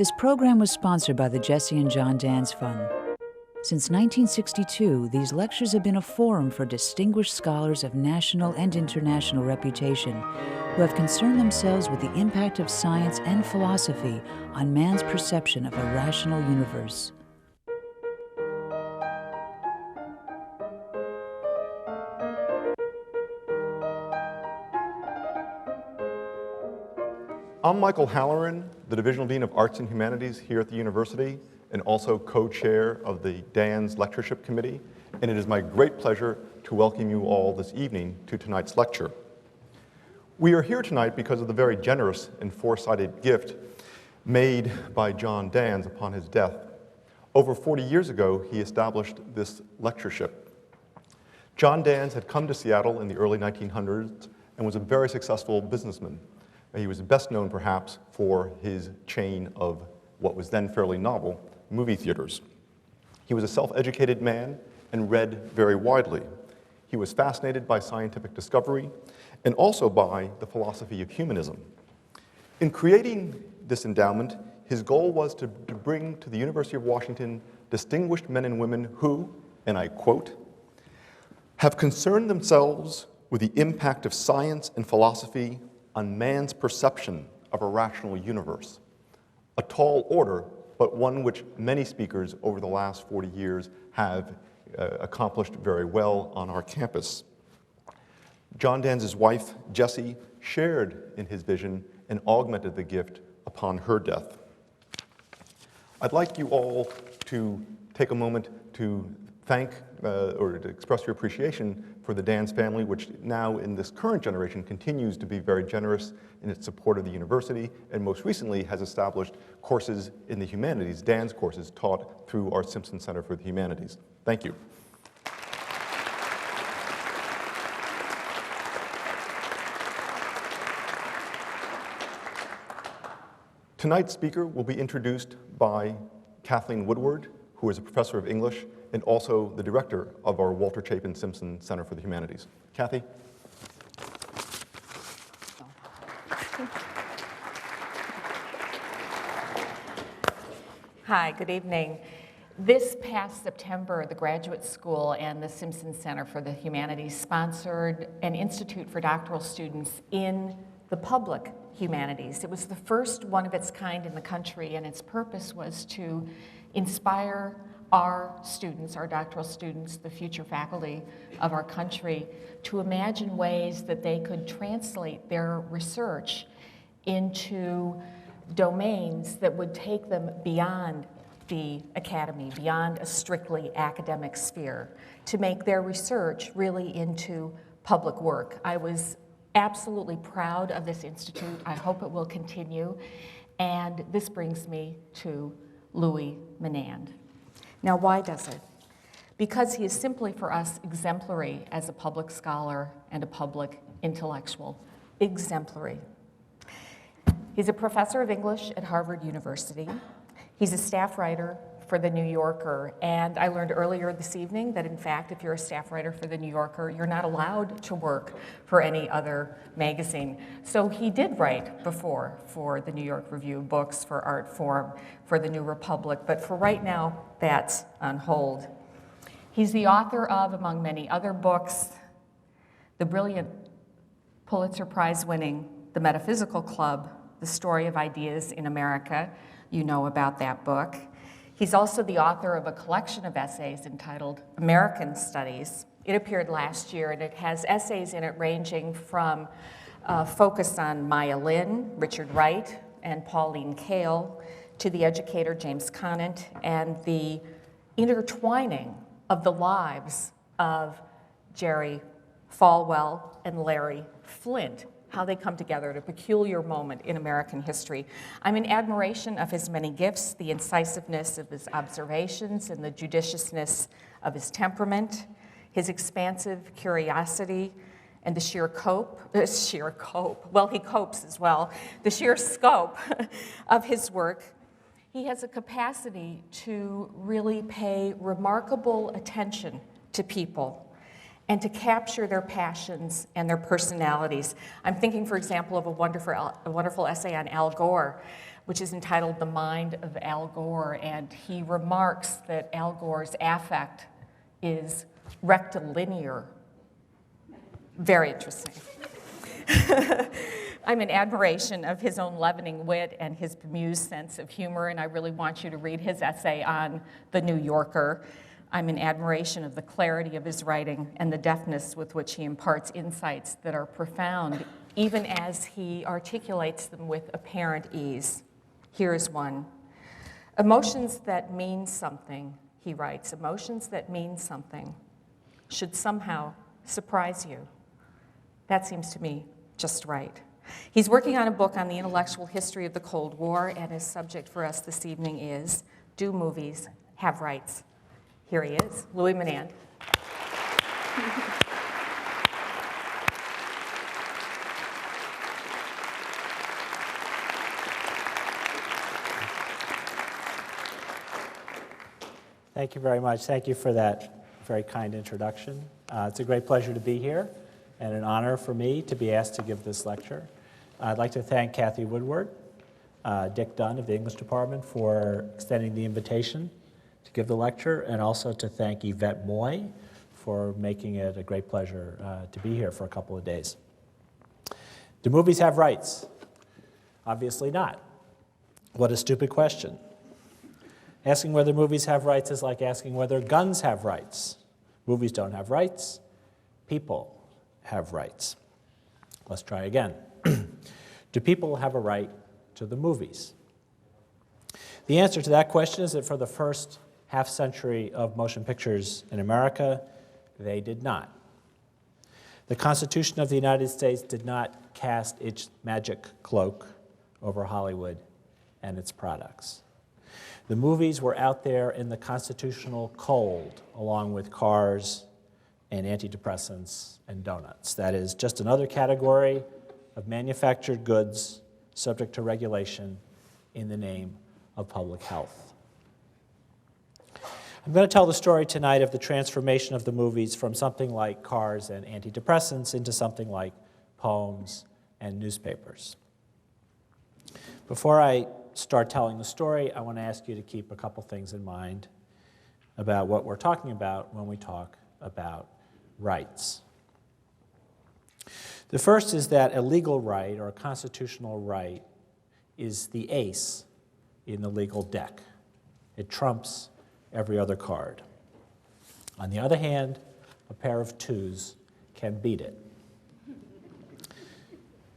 This program was sponsored by the Jesse and John Dans Fund. Since 1962, these lectures have been a forum for distinguished scholars of national and international reputation who have concerned themselves with the impact of science and philosophy on man's perception of a rational universe. I'm Michael Halloran, the Divisional Dean of Arts and Humanities here at the university, and also co-chair of the Dans Lectureship Committee, and it is my great pleasure to welcome you all this evening to tonight's lecture. We are here tonight because of the very generous and foresighted gift made by John Dans upon his death. Over 40 years ago, he established this lectureship. John Dans had come to Seattle in the early 1900s and was a very successful businessman. He was best known, perhaps, for his chain of what was then fairly novel movie theaters. He was a self-educated man and read very widely. He was fascinated by scientific discovery and also by the philosophy of humanism. In creating this endowment, his goal was to bring to the University of Washington distinguished men and women who, and I quote, have concerned themselves with the impact of science and philosophy on man's perception of a rational universe. A tall order, but one which many speakers over the last 40 years have accomplished very well on our campus. John Dan's wife, Jessie, shared in his vision and augmented the gift upon her death. I'd like you all to take a moment to thank or to express your appreciation for the Dans family, which now in this current generation continues to be very generous in its support of the university, and most recently has established courses in the humanities, Dans courses taught through our Simpson Center for the Humanities. Thank you. Tonight's speaker will be introduced by Kathleen Woodward, who is a professor of English and also the director of our Walter Chapin Simpson Center for the Humanities. Kathy? Hi, good evening. This past September, the Graduate School and the Simpson Center for the Humanities sponsored an institute for doctoral students in the public humanities. It was the first one of its kind in the country, and its purpose was to inspire our students, our doctoral students, the future faculty of our country, to imagine ways that they could translate their research into domains that would take them beyond the academy, beyond a strictly academic sphere, to make their research really into public work. I was absolutely proud of this institute. I hope it will continue. And this brings me to Louis Menand. Now, why does it? Because he is simply for us exemplary as a public scholar and a public intellectual. Exemplary. He's a professor of English at Harvard University. He's a staff writer for The New Yorker, and I learned earlier this evening that in fact, if you're a staff writer for The New Yorker, you're not allowed to work for any other magazine. So he did write before for the New York Review of Books, for Art Forum, for the New Republic, but for right now, that's on hold. He's the author of, among many other books, the brilliant Pulitzer Prize winning The Metaphysical Club, The Story of Ideas in America. You know about that book. He's also the author of a collection of essays entitled American Studies. It appeared last year, and it has essays in it ranging from focus on Maya Lin, Richard Wright, and Pauline Kael, to the educator James Conant, and the intertwining of the lives of Jerry Falwell and Larry Flint, how they come together at a peculiar moment in American history. I'm in admiration of his many gifts, the incisiveness of his observations and the judiciousness of his temperament, his expansive curiosity, and the sheer scope of his work. He has a capacity to really pay remarkable attention to people and to capture their passions and their personalities. I'm thinking, for example, of a wonderful essay on Al Gore, which is entitled The Mind of Al Gore, and he remarks that Al Gore's affect is rectilinear. Very interesting. I'm in admiration of his own leavening wit and his bemused sense of humor, and I really want you to read his essay on The New Yorker. I'm in admiration of the clarity of his writing and the deftness with which he imparts insights that are profound, even as he articulates them with apparent ease. Here is one. Emotions that mean something, he writes, emotions that mean something should somehow surprise you. That seems to me just right. He's working on a book on the intellectual history of the Cold War, and his subject for us this evening is, Do Movies Have Rights? Here he is, Louis Menand. Thank you very much. Thank you for that very kind introduction. It's a great pleasure to be here and an honor for me to be asked to give this lecture. I'd like to thank Kathy Woodward, Dick Dunn of the English department for extending the invitation to give the lecture, and also to thank Yvette Moy for making it a great pleasure to be here for a couple of days. Do movies have rights? Obviously not. What a stupid question. Asking whether movies have rights is like asking whether guns have rights. Movies don't have rights. People have rights. Let's try again. Do people have a right to the movies? The answer to that question is that for the first half century of motion pictures in America, they did not. The Constitution of the United States did not cast its magic cloak over Hollywood and its products. The movies were out there in the constitutional cold, along with cars and antidepressants and donuts. That is just another category of manufactured goods subject to regulation in the name of public health. I'm going to tell the story tonight of the transformation of the movies from something like cars and antidepressants into something like poems and newspapers. Before I start telling the story, I want to ask you to keep a couple things in mind about what we're talking about when we talk about rights. The first is that a legal right or a constitutional right is the ace in the legal deck. It trumps every other card. On the other hand, a pair of twos can beat it.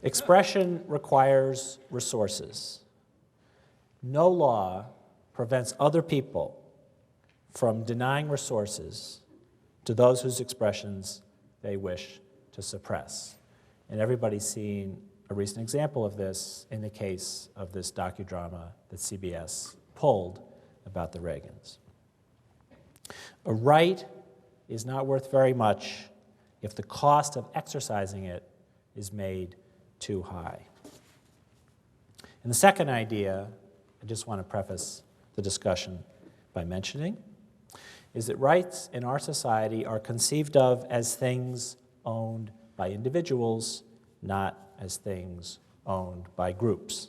Expression requires resources. No law prevents other people from denying resources to those whose expressions they wish to suppress. And everybody's seen a recent example of this in the case of this docudrama that CBS pulled about the Reagans. A right is not worth very much if the cost of exercising it is made too high. And the second idea, I just want to preface the discussion by mentioning, is that rights in our society are conceived of as things owned by individuals, not as things owned by groups.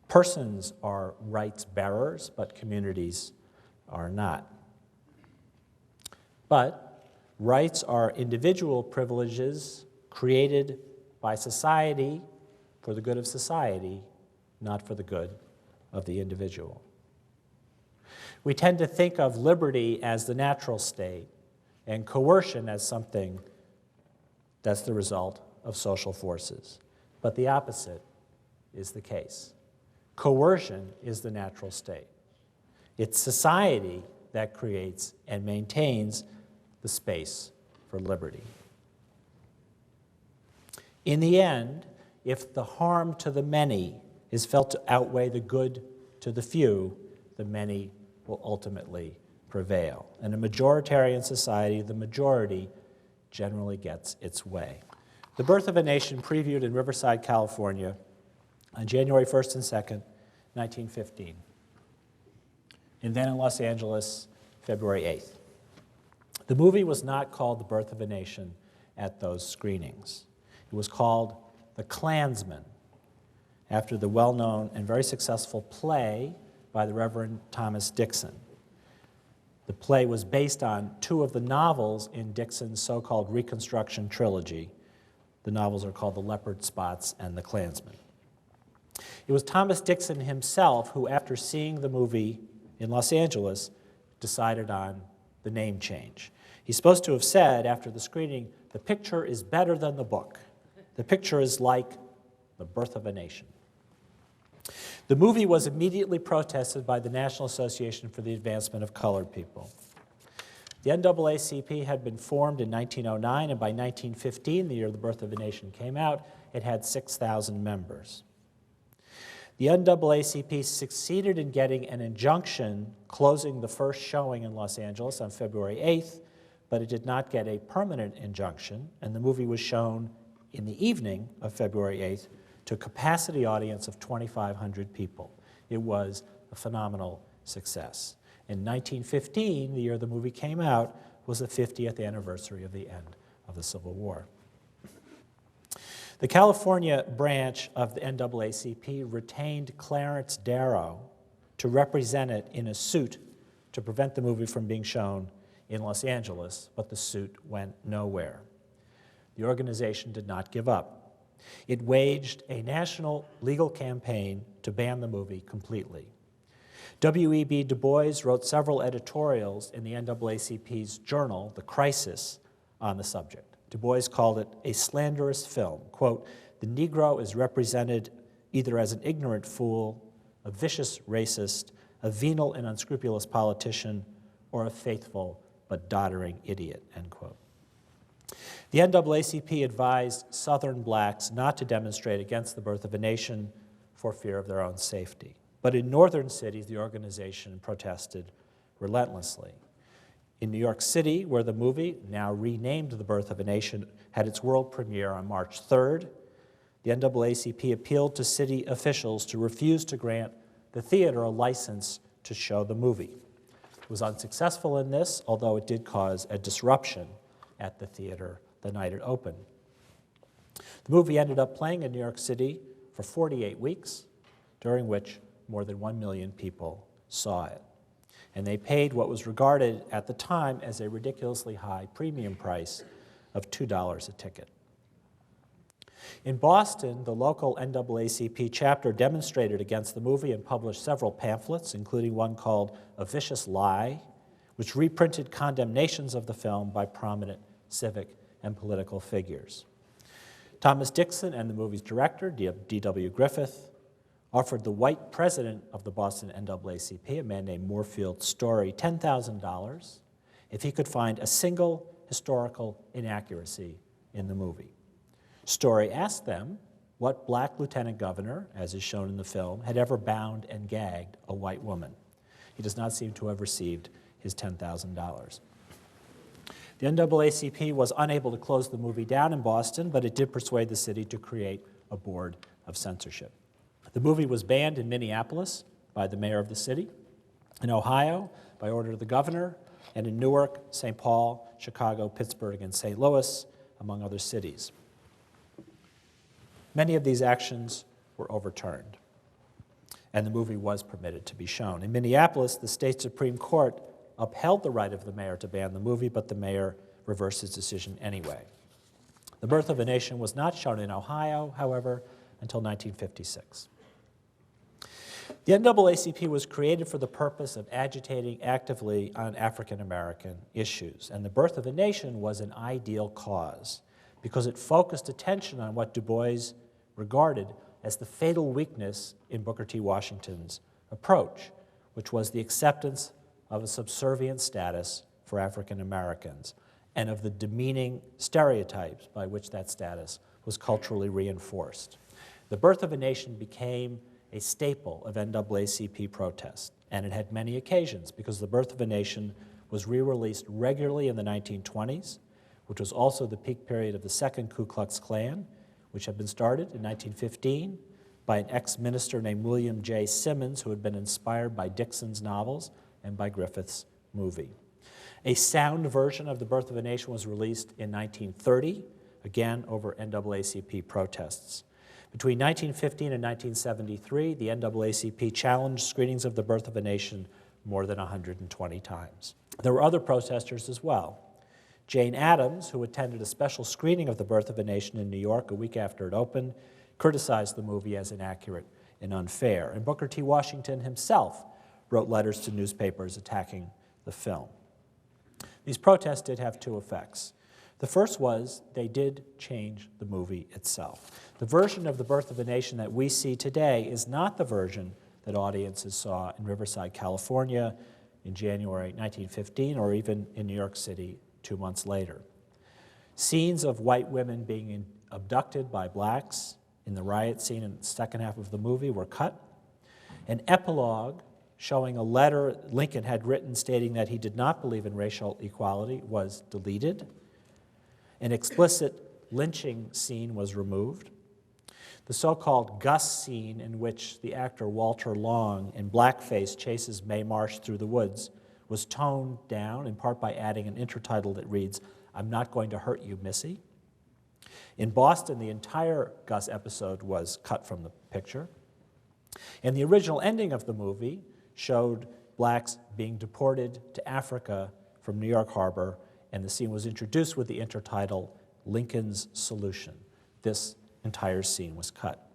Persons are rights bearers, but communities are not. But rights are individual privileges created by society for the good of society, not for the good of the individual. We tend to think of liberty as the natural state and coercion as something that's the result of social forces. But the opposite is the case. Coercion is the natural state. It's society that creates and maintains the space for liberty. In the end, if the harm to the many is felt to outweigh the good to the few, the many will ultimately prevail. In a majoritarian society, the majority generally gets its way. The Birth of a Nation previewed in Riverside, California on January 1st and 2nd, 1915. And then in Los Angeles, February 8th. The movie was not called The Birth of a Nation at those screenings. It was called The Klansman, after the well-known and very successful play by the Reverend Thomas Dixon. The play was based on two of the novels in Dixon's so-called Reconstruction trilogy. The novels are called The Leopard Spots and The Klansman. It was Thomas Dixon himself who, after seeing the movie in Los Angeles, decided on the name change. He's supposed to have said after the screening, "The picture is better than the book. The picture is like The Birth of a Nation." The movie was immediately protested by the National Association for the Advancement of Colored People. The NAACP had been formed in 1909, and by 1915, the year The Birth of a Nation came out, it had 6,000 members. The NAACP succeeded in getting an injunction closing the first showing in Los Angeles on February 8th, but it did not get a permanent injunction, and the movie was shown in the evening of February 8th to a capacity audience of 2,500 people. It was a phenomenal success. In 1915, the year the movie came out, was the 50th anniversary of the end of the Civil War. The California branch of the NAACP retained Clarence Darrow to represent it in a suit to prevent the movie from being shown in Los Angeles, but the suit went nowhere. The organization did not give up. It waged a national legal campaign to ban the movie completely. W.E.B. Du Bois wrote several editorials in the NAACP's journal, The Crisis, on the subject. Du Bois called it a slanderous film. Quote, "The Negro is represented either as an ignorant fool, a vicious racist, a venal and unscrupulous politician, or a faithful but doddering idiot," end quote. The NAACP advised Southern blacks not to demonstrate against the birth of a nation for fear of their own safety. But in northern cities, the organization protested relentlessly. In New York City, where the movie, now renamed The Birth of a Nation, had its world premiere on March 3rd, the NAACP appealed to city officials to refuse to grant the theater a license to show the movie. It was unsuccessful in this, although it did cause a disruption at the theater the night it opened. The movie ended up playing in New York City for 48 weeks, during which more than 1 million people saw it. And they paid what was regarded at the time as a ridiculously high premium price of $2 a ticket. In Boston, the local NAACP chapter demonstrated against the movie and published several pamphlets, including one called A Vicious Lie, which reprinted condemnations of the film by prominent civic and political figures. Thomas Dixon and the movie's director, D.W. Griffith, offered the white president of the Boston NAACP, a man named Moorfield Story, $10,000 if he could find a single historical inaccuracy in the movie. Story asked them what black lieutenant governor, as is shown in the film, had ever bound and gagged a white woman. He does not seem to have received his $10,000. The NAACP was unable to close the movie down in Boston, but it did persuade the city to create a board of censorship. The movie was banned in Minneapolis by the mayor of the city, in Ohio by order of the governor, and in Newark, St. Paul, Chicago, Pittsburgh, and St. Louis, among other cities. Many of these actions were overturned, and the movie was permitted to be shown. In Minneapolis, the state Supreme Court upheld the right of the mayor to ban the movie, but the mayor reversed his decision anyway. The Birth of a Nation was not shown in Ohio, however, until 1956. The NAACP was created for the purpose of agitating actively on African American issues, and the Birth of a Nation was an ideal cause because it focused attention on what Du Bois regarded as the fatal weakness in Booker T. Washington's approach, which was the acceptance of a subservient status for African Americans and of the demeaning stereotypes by which that status was culturally reinforced. The Birth of a Nation became a staple of NAACP protest, and it had many occasions because The Birth of a Nation was re-released regularly in the 1920s, which was also the peak period of the Second Ku Klux Klan, which had been started in 1915 by an ex-minister named William J. Simmons, who had been inspired by Dixon's novels and by Griffith's movie. A sound version of The Birth of a Nation was released in 1930, again over NAACP protests. Between 1915 and 1973, the NAACP challenged screenings of The Birth of a Nation more than 120 times. There were other protesters as well. Jane Addams, who attended a special screening of The Birth of a Nation in New York a week after it opened, criticized the movie as inaccurate and unfair. And Booker T. Washington himself wrote letters to newspapers attacking the film. These protests did have two effects. The first was they did change the movie itself. The version of The Birth of a Nation that we see today is not the version that audiences saw in Riverside, California in January 1915, or even in New York City 2 months later. Scenes of white women being abducted by blacks in the riot scene in the second half of the movie were cut. An epilogue showing a letter Lincoln had written stating that he did not believe in racial equality was deleted. An explicit lynching scene was removed. The so-called Gus scene, in which the actor Walter Long in blackface chases Mae Marsh through the woods, was toned down, in part by adding an intertitle that reads, "I'm not going to hurt you, Missy." In Boston, the entire Gus episode was cut from the picture. And the original ending of the movie showed blacks being deported to Africa from New York Harbor, and the scene was introduced with the intertitle, "Lincoln's Solution." This entire scene was cut.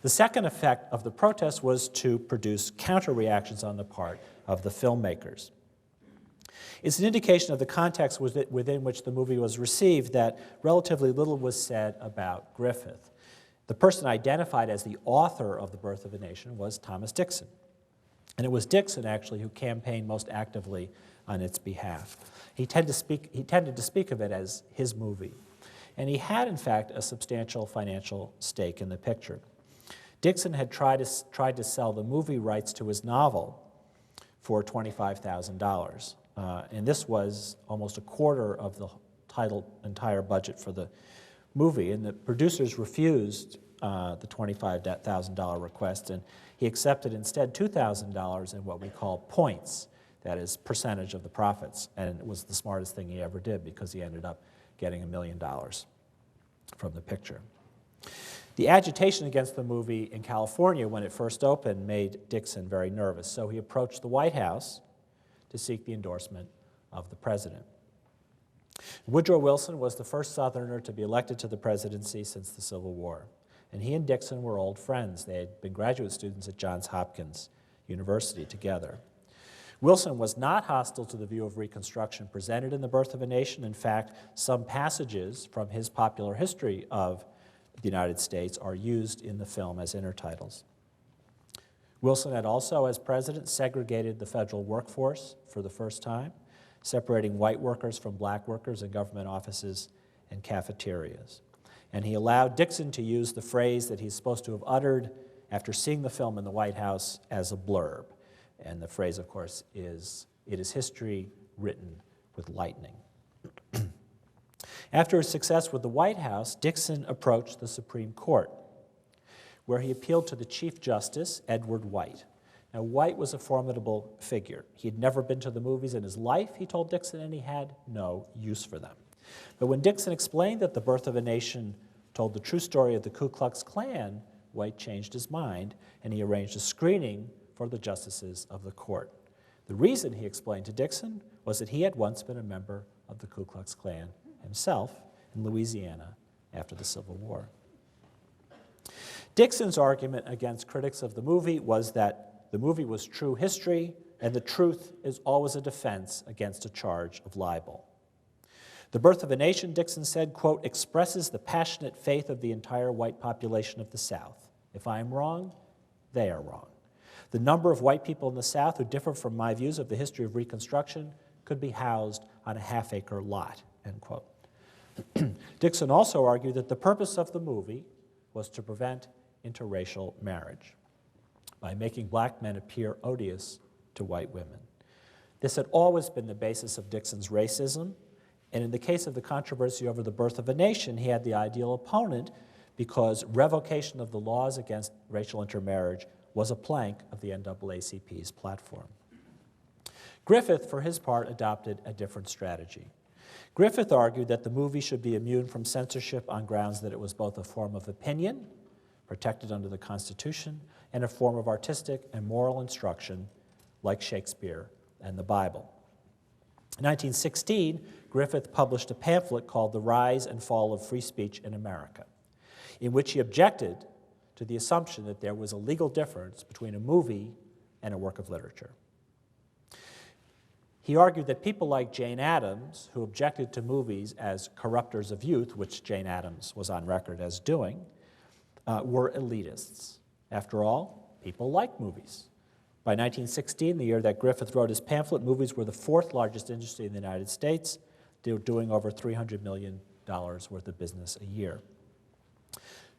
The second effect of the protest was to produce counter-reactions on the part of the filmmakers. It's an indication of the context within which the movie was received that relatively little was said about Griffith. The person identified as the author of The Birth of a Nation was Thomas Dixon. And it was Dixon, actually, who campaigned most actively on its behalf. He tended to speak of it as his movie. And he had, in fact, a substantial financial stake in the picture. Dixon had tried to sell the movie rights to his novel for $25,000. And this was almost a quarter of the entire budget for the movie. And the producers refused the $25,000 request, and he accepted instead $2,000 in what we call points, that is, percentage of the profits. And it was the smartest thing he ever did, because he ended up getting $1 million from the picture. The agitation against the movie in California when it first opened made Dixon very nervous, so he approached the White House to seek the endorsement of the president. Woodrow Wilson was the first Southerner to be elected to the presidency since the Civil War, and he and Dixon were old friends. They had been graduate students at Johns Hopkins University together. Wilson was not hostile to the view of Reconstruction presented in The Birth of a Nation. In fact, some passages from his popular history of the United States are used in the film as intertitles. Wilson had also, as president, segregated the federal workforce for the first time, separating white workers from black workers in government offices and cafeterias. And he allowed Dixon to use the phrase that he's supposed to have uttered after seeing the film in the White House as a blurb. And the phrase, of course, is, "It is history written with lightning." After his success with the White House, Dixon approached the Supreme Court, where he appealed to the Chief Justice, Edward White. Now, White was a formidable figure. He had never been to the movies in his life, he told Dixon, and he had no use for them. But when Dixon explained that The Birth of a Nation told the true story of the Ku Klux Klan, White changed his mind, and he arranged a screening for the justices of the court. The reason, he explained to Dixon, was that he had once been a member of the Ku Klux Klan himself in Louisiana after the Civil War. Dixon's argument against critics of the movie was that the movie was true history, and the truth is always a defense against a charge of libel. The Birth of a Nation, Dixon said, quote, "expresses the passionate faith of the entire white population of the South. If I am wrong, they are wrong. The number of white people in the South who differ from my views of the history of Reconstruction could be housed on a half-acre lot," end quote. Dixon also argued that the purpose of the movie was to prevent interracial marriage by making black men appear odious to white women. This had always been the basis of Dixon's racism, and in the case of the controversy over The Birth of a Nation, he had the ideal opponent because revocation of the laws against racial intermarriage was a plank of the NAACP's platform. Griffith, for his part, adopted a different strategy. Griffith argued that the movie should be immune from censorship on grounds that it was both a form of opinion, protected under the Constitution, and a form of artistic and moral instruction, like Shakespeare and the Bible. In 1916, Griffith published a pamphlet called The Rise and Fall of Free Speech in America, in which he objected to the assumption that there was a legal difference between a movie and a work of literature. He argued that people like Jane Addams, who objected to movies as corrupters of youth, which Jane Addams was on record as doing, were elitists. After all, people like movies. By 1916, the year that Griffith wrote his pamphlet, movies were the fourth largest industry in the United States, doing over $300 million worth of business a year.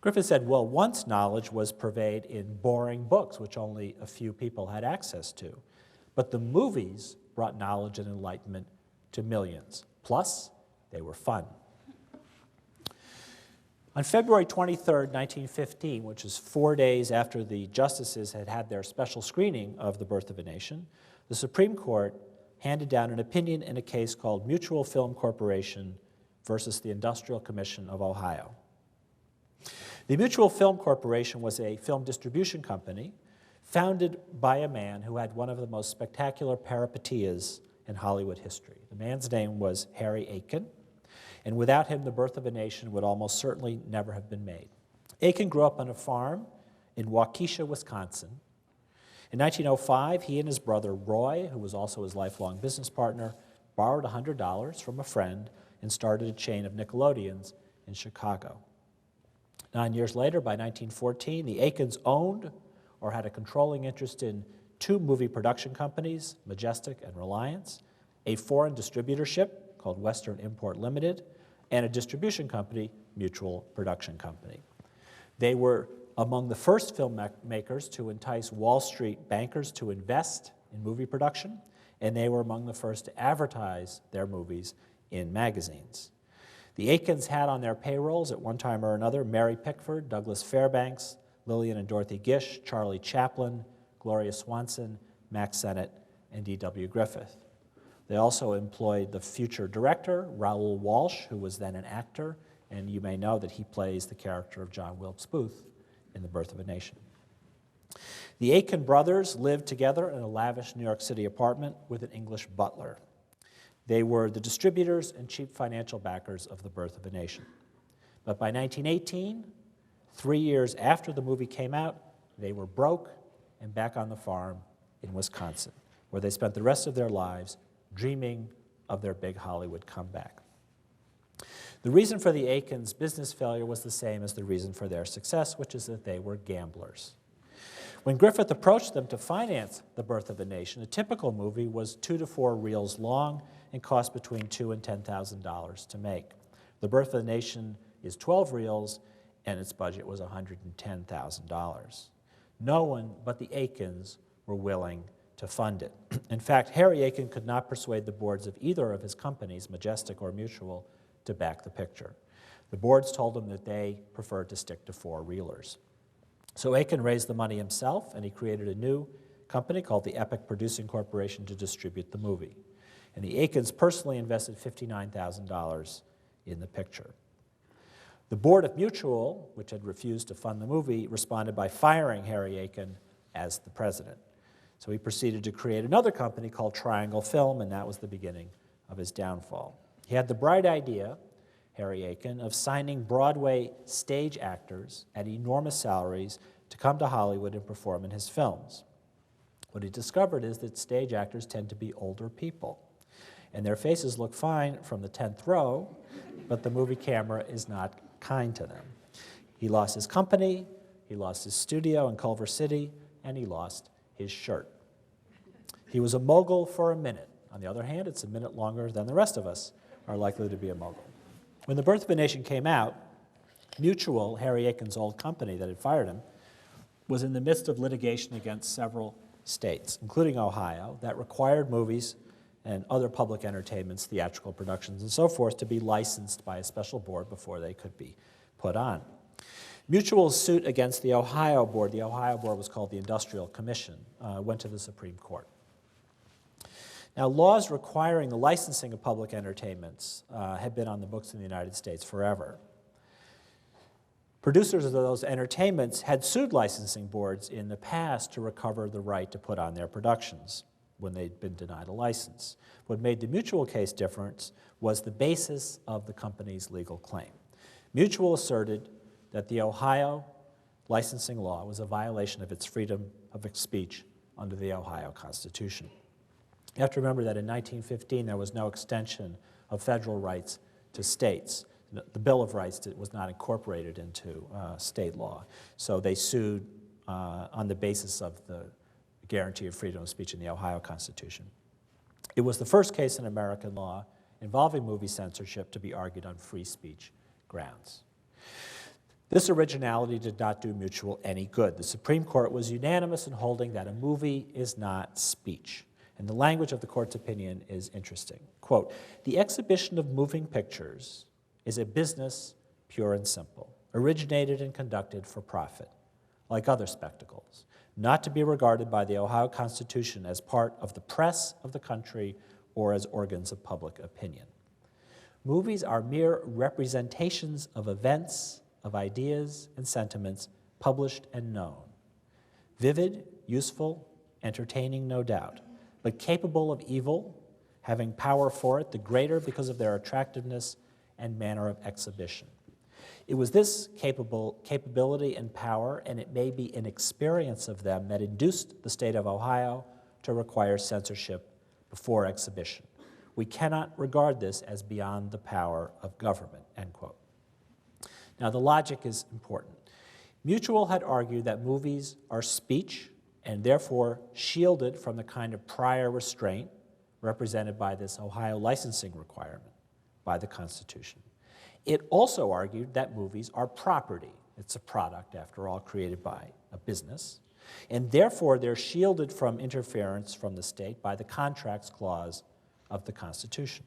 Griffith said, well, once knowledge was purveyed in boring books, which only a few people had access to, but the movies brought knowledge and enlightenment to millions. Plus, they were fun. On February 23, 1915, which is 4 days after the justices had had their special screening of The Birth of a Nation, the Supreme Court handed down an opinion in a case called Mutual Film Corporation versus the Industrial Commission of Ohio. The Mutual Film Corporation was a film distribution company founded by a man who had one of the most spectacular peripeteias in Hollywood history. The man's name was Harry Aiken, and without him, The Birth of a Nation would almost certainly never have been made. Aiken grew up on a farm in Waukesha, Wisconsin. In 1905, he and his brother Roy, who was also his lifelong business partner, borrowed $100 from a friend and started a chain of Nickelodeons in Chicago. 9 years later, by 1914, the Aikens owned or had a controlling interest in two movie production companies, Majestic and Reliance, a foreign distributorship called Western Import Limited, and a distribution company, Mutual Production Company. They were among the first filmmakers to entice Wall Street bankers to invest in movie production, and they were among the first to advertise their movies in magazines. The Aikens had on their payrolls at one time or another Mary Pickford, Douglas Fairbanks, Lillian and Dorothy Gish, Charlie Chaplin, Gloria Swanson, Max Sennett, and D.W. Griffith. They also employed the future director, Raoul Walsh, who was then an actor, and you may know that he plays the character of John Wilkes Booth in The Birth of a Nation. The Aiken brothers lived together in a lavish New York City apartment with an English butler. They were the distributors and chief financial backers of The Birth of a Nation. But by 1918, 3 years after the movie came out, they were broke and back on the farm in Wisconsin, where they spent the rest of their lives dreaming of their big Hollywood comeback. The reason for the Aikens' business failure was the same as the reason for their success, which is that they were gamblers. When Griffith approached them to finance The Birth of a Nation, a typical movie was 2 to 4 reels long and cost between $2,000 and $10,000 to make. The Birth of a Nation is 12 reels, and its budget was $110,000. No one but the Aikens were willing to fund it. In fact, Harry Aiken could not persuade the boards of either of his companies, Majestic or Mutual, to back the picture. The boards told him that they preferred to stick to 4-reelers. So Aiken raised the money himself, and he created a new company called the Epic Producing Corporation to distribute the movie. And the Aikens personally invested $59,000 in the picture. The board of Mutual, which had refused to fund the movie, responded by firing Harry Aiken as the president. So he proceeded to create another company called Triangle Film, and that was the beginning of his downfall. He had the bright idea, Harry Aiken, of signing Broadway stage actors at enormous salaries to come to Hollywood and perform in his films. What he discovered is that stage actors tend to be older people, and their faces look fine from the 10th row, but the movie camera is not kind to them. He lost his company, he lost his studio in Culver City, and he lost his shirt. He was a mogul for a minute. On the other hand, it's a minute longer than the rest of us are likely to be a mogul. When The Birth of a Nation came out, Mutual, Harry Aiken's old company that had fired him, was in the midst of litigation against several states, including Ohio, that required movies and other public entertainments, theatrical productions, and so forth, to be licensed by a special board before they could be put on. Mutual's suit against the Ohio board was called the Industrial Commission, went to the Supreme Court. Now, laws requiring the licensing of public entertainments have been on the books in the United States forever. Producers of those entertainments had sued licensing boards in the past to recover the right to put on their productions when they'd been denied a license. What made the Mutual case different was the basis of the company's legal claim. Mutual asserted that the Ohio licensing law was a violation of its freedom of speech under the Ohio Constitution. You have to remember that in 1915 there was no extension of federal rights to states. The Bill of Rights was not incorporated into state law. So they sued on the basis of the guarantee of freedom of speech in the Ohio Constitution. It was the first case in American law involving movie censorship to be argued on free speech grounds. This originality did not do Mutual any good. The Supreme Court was unanimous in holding that a movie is not speech. And the language of the court's opinion is interesting. Quote, "The exhibition of moving pictures is a business pure and simple, originated and conducted for profit, like other spectacles, not to be regarded by the Ohio Constitution as part of the press of the country or as organs of public opinion. Movies are mere representations of events, of ideas and sentiments published and known. Vivid, useful, entertaining, no doubt, but capable of evil, having power for it, the greater because of their attractiveness and manner of exhibition. It was this capability and power, and it may be an experience of them, that induced the state of Ohio to require censorship before exhibition. We cannot regard this as beyond the power of government," end quote. Now, the logic is important. Mutual had argued that movies are speech and therefore shielded from the kind of prior restraint represented by this Ohio licensing requirement by the Constitution. It also argued that movies are property. It's a product, after all, created by a business, and therefore they're shielded from interference from the state by the Contracts Clause of the Constitution.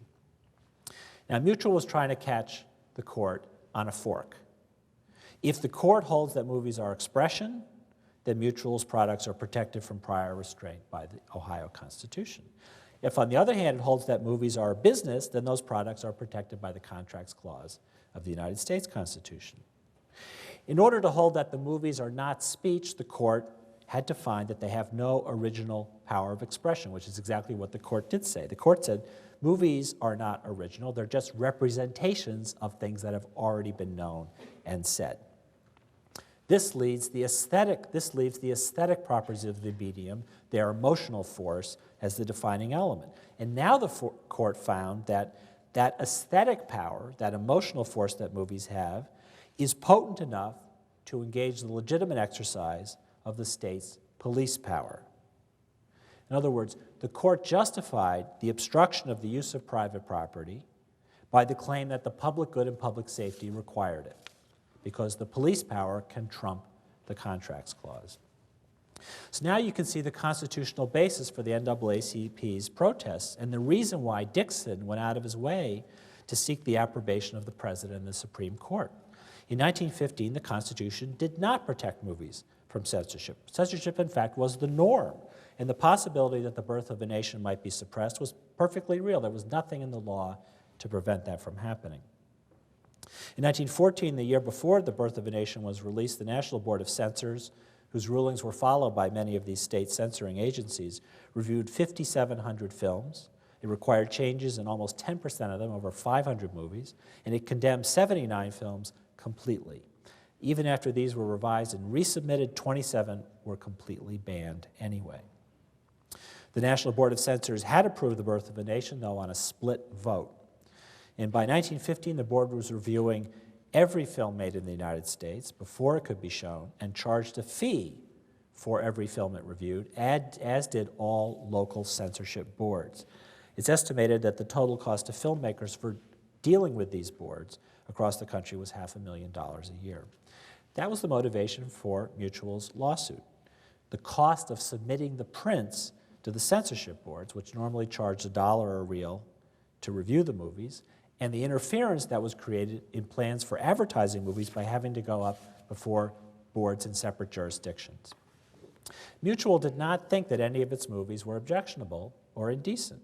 Now, Mutual was trying to catch the court on a fork. If the court holds that movies are expression, then Mutual's products are protected from prior restraint by the Ohio Constitution. If, on the other hand, it holds that movies are a business, then those products are protected by the Contracts Clause of the United States Constitution. In order to hold that the movies are not speech, the court had to find that they have no original power of expression, which is exactly what the court did say. The court said movies are not original, they're just representations of things that have already been known and said. This leaves the aesthetic properties of the medium, their emotional force, as the defining element. And now the court found that that aesthetic power, that emotional force that movies have, is potent enough to engage the legitimate exercise of the state's police power. In other words, the court justified the obstruction of the use of private property by the claim that the public good and public safety required it, because the police power can trump the Contracts Clause. So now you can see the constitutional basis for the NAACP's protests and the reason why Dixon went out of his way to seek the approbation of the President and the Supreme Court. In 1915, the Constitution did not protect movies from censorship. Censorship, in fact, was the norm, and the possibility that the birth of a nation might be suppressed was perfectly real. There was nothing in the law to prevent that from happening. In 1914, the year before The Birth of a Nation was released, the National Board of Censors, whose rulings were followed by many of these state censoring agencies, reviewed 5,700 films. It required changes in almost 10% of them, over 500 movies, and it condemned 79 films completely. Even after these were revised and resubmitted, 27 were completely banned anyway. The National Board of Censors had approved The Birth of a Nation, though, on a split vote. And by 1915, the board was reviewing every film made in the United States before it could be shown and charged a fee for every film it reviewed, as did all local censorship boards. It's estimated that the total cost to filmmakers for dealing with these boards across the country was $500,000 a year. That was the motivation for Mutual's lawsuit. The cost of submitting the prints to the censorship boards, which normally charged $1 a reel to review the movies, and the interference that was created in plans for advertising movies by having to go up before boards in separate jurisdictions. Mutual did not think that any of its movies were objectionable or indecent.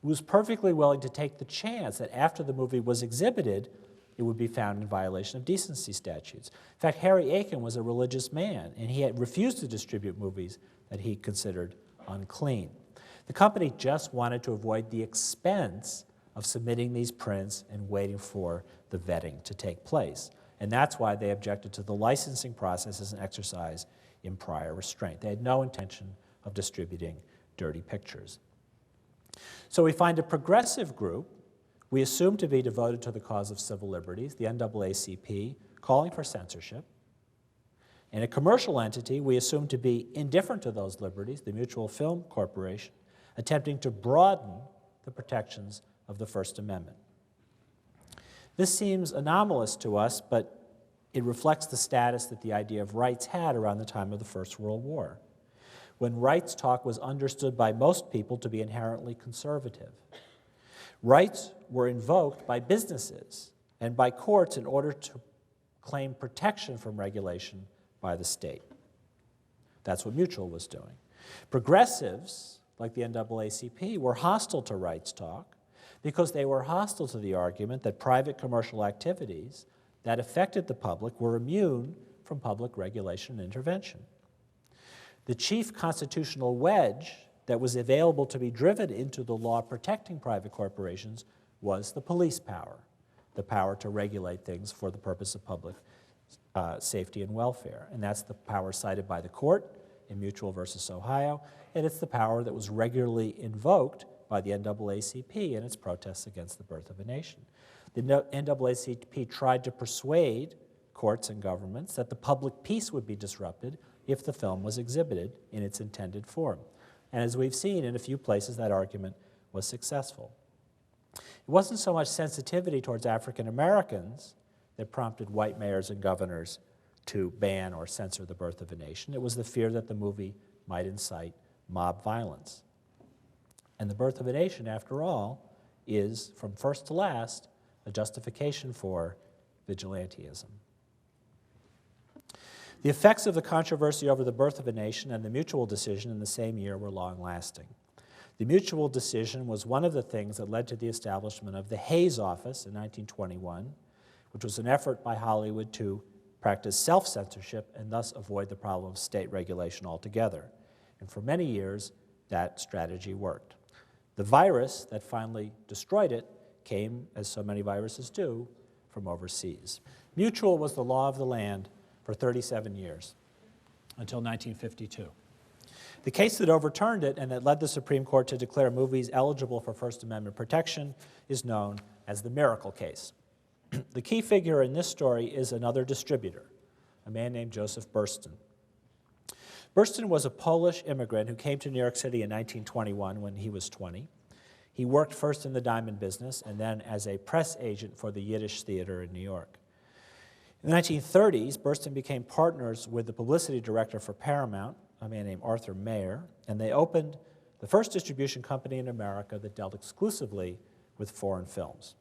who was perfectly willing to take the chance that after the movie was exhibited, it would be found in violation of decency statutes. In fact, Harry Aiken was a religious man, and he had refused to distribute movies that he considered unclean. The company just wanted to avoid the expense of submitting these prints and waiting for the vetting to take place. And that's why they objected to the licensing process as an exercise in prior restraint. They had no intention of distributing dirty pictures. So we find a progressive group we assume to be devoted to the cause of civil liberties, the NAACP, calling for censorship. And a commercial entity we assume to be indifferent to those liberties, the Mutual Film Corporation, attempting to broaden the protections of the First Amendment. This seems anomalous to us, but it reflects the status that the idea of rights had around the time of the First World War, when rights talk was understood by most people to be inherently conservative. Rights were invoked by businesses and by courts in order to claim protection from regulation by the state. That's what Mutual was doing. Progressives, like the NAACP, were hostile to rights talk because they were hostile to the argument that private commercial activities that affected the public were immune from public regulation and intervention. The chief constitutional wedge that was available to be driven into the law protecting private corporations was the police power, the power to regulate things for the purpose of public safety and welfare. And that's the power cited by the court in Mutual versus Ohio, and it's the power that was regularly invoked by the NAACP in its protests against the birth of a nation. The NAACP tried to persuade courts and governments that the public peace would be disrupted if the film was exhibited in its intended form. And as we've seen in a few places, that argument was successful. It wasn't so much sensitivity towards African Americans that prompted white mayors and governors to ban or censor The Birth of a Nation. It was the fear that the movie might incite mob violence. And The Birth of a Nation, after all, is, from first to last, a justification for vigilantism. The effects of the controversy over The Birth of a Nation and the Mutual decision in the same year were long-lasting. The Mutual decision was one of the things that led to the establishment of the Hays Office in 1921, which was an effort by Hollywood to practice self-censorship and thus avoid the problem of state regulation altogether. And for many years, that strategy worked. The virus that finally destroyed it came, as so many viruses do, from overseas. Mutual was the law of the land for 37 years, until 1952. The case that overturned it and that led the Supreme Court to declare movies eligible for First Amendment protection is known as the Miracle case. The key figure in this story is another distributor, a man named Joseph Burston. Burston was a Polish immigrant who came to New York City in 1921 when he was 20. He worked first in the diamond business and then as a press agent for the Yiddish Theater in New York. In the 1930s, Burston became partners with the publicity director for Paramount, a man named Arthur Mayer, and they opened the first distribution company in America that dealt exclusively with foreign films.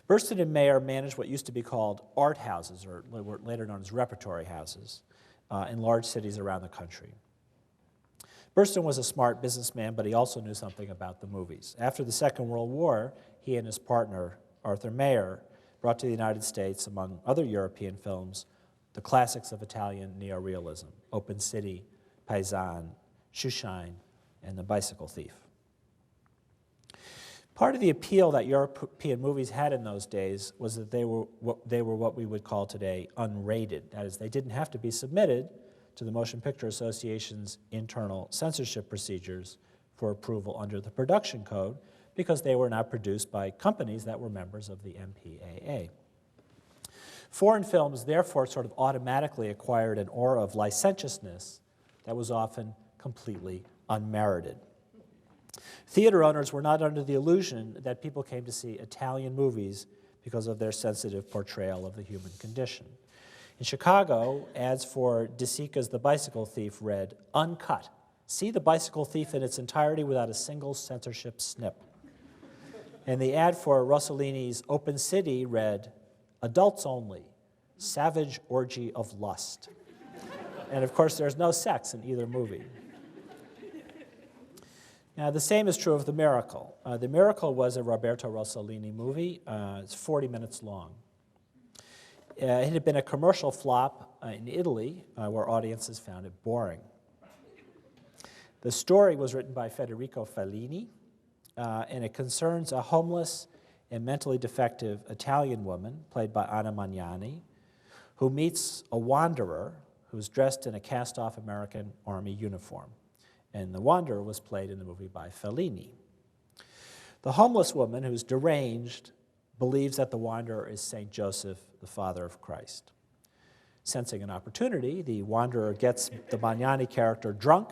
Burston and Mayer managed what used to be called art houses, or were later known as repertory houses, in large cities around the country. Burston was a smart businessman, but he also knew something about the movies. After the Second World War, he and his partner, Arthur Mayer, brought to the United States, among other European films, the classics of Italian neorealism, Open City, Paisan, Shoeshine, and The Bicycle Thief. Part of the appeal that European movies had in those days was that they were what we would call today unrated. That is, they didn't have to be submitted to the Motion Picture Association's internal censorship procedures for approval under the production code because they were not produced by companies that were members of the MPAA. Foreign films therefore sort of automatically acquired an aura of licentiousness that was often completely unmerited. Theater owners were not under the illusion that people came to see Italian movies because of their sensitive portrayal of the human condition. In Chicago, ads for De Sica's The Bicycle Thief read, "Uncut. See The Bicycle Thief in its entirety without a single censorship snip." And the ad for Rossellini's Open City read, "Adults only. Savage orgy of lust." And of course, there's no sex in either movie. Now, the same is true of The Miracle. The Miracle was a Roberto Rossellini movie. It's 40 minutes long. It had been a commercial flop in Italy, where audiences found it boring. The story was written by Federico Fellini, and it concerns a homeless and mentally defective Italian woman, played by Anna Magnani, who meets a wanderer who's dressed in a cast-off American Army uniform. And the wanderer was played in the movie by Fellini. The homeless woman, who's deranged, believes that the wanderer is St. Joseph, the father of Christ. Sensing an opportunity, the wanderer gets the Magnani character drunk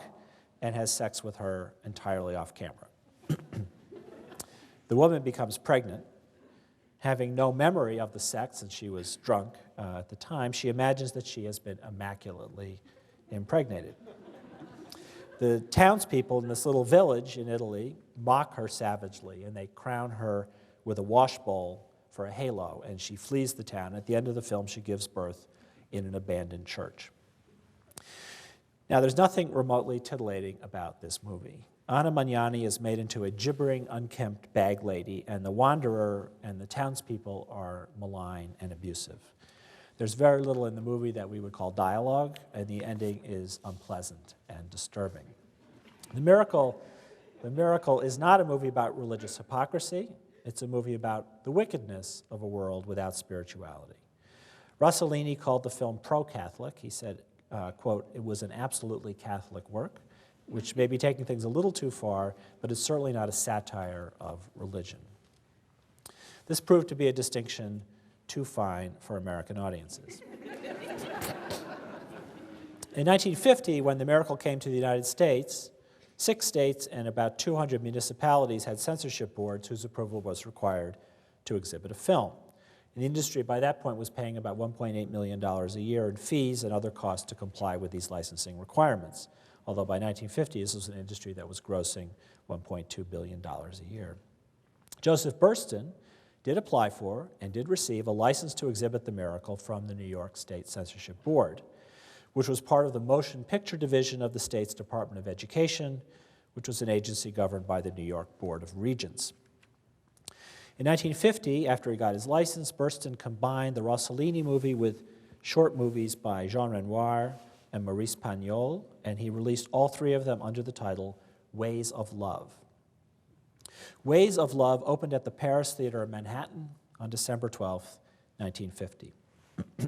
and has sex with her entirely off camera. The woman becomes pregnant. Having no memory of the sex, and she was drunk at the time, she imagines that she has been immaculately impregnated. The townspeople in this little village in Italy mock her savagely, and they crown her with a wash bowl for a halo, and she flees the town. At the end of the film, she gives birth in an abandoned church. Now, there's nothing remotely titillating about this movie. Anna Magnani is made into a gibbering, unkempt bag lady, and the wanderer and the townspeople are malign and abusive. There's very little in the movie that we would call dialogue, and the ending is unpleasant and disturbing. The Miracle is not a movie about religious hypocrisy. It's a movie about the wickedness of a world without spirituality. Rossellini called the film pro-Catholic. He said, quote, "It was an absolutely Catholic work," which may be taking things a little too far, but it's certainly not a satire of religion. This proved to be a distinction too fine for American audiences. In 1950, when The Miracle came to the United States, 6 states and about 200 municipalities had censorship boards whose approval was required to exhibit a film. And the industry by that point was paying about $1.8 million a year in fees and other costs to comply with these licensing requirements, although by 1950 this was an industry that was grossing $1.2 billion a year. Joseph Burston did apply for and did receive a license to exhibit The Miracle from the New York State Censorship Board, which was part of the Motion Picture Division of the state's Department of Education, which was an agency governed by the New York Board of Regents. In 1950, after he got his license, Burston combined the Rossellini movie with short movies by Jean Renoir and Maurice Pagnol, and he released all 3 of them under the title Ways of Love. Ways of Love opened at the Paris Theater in Manhattan on December 12, 1950.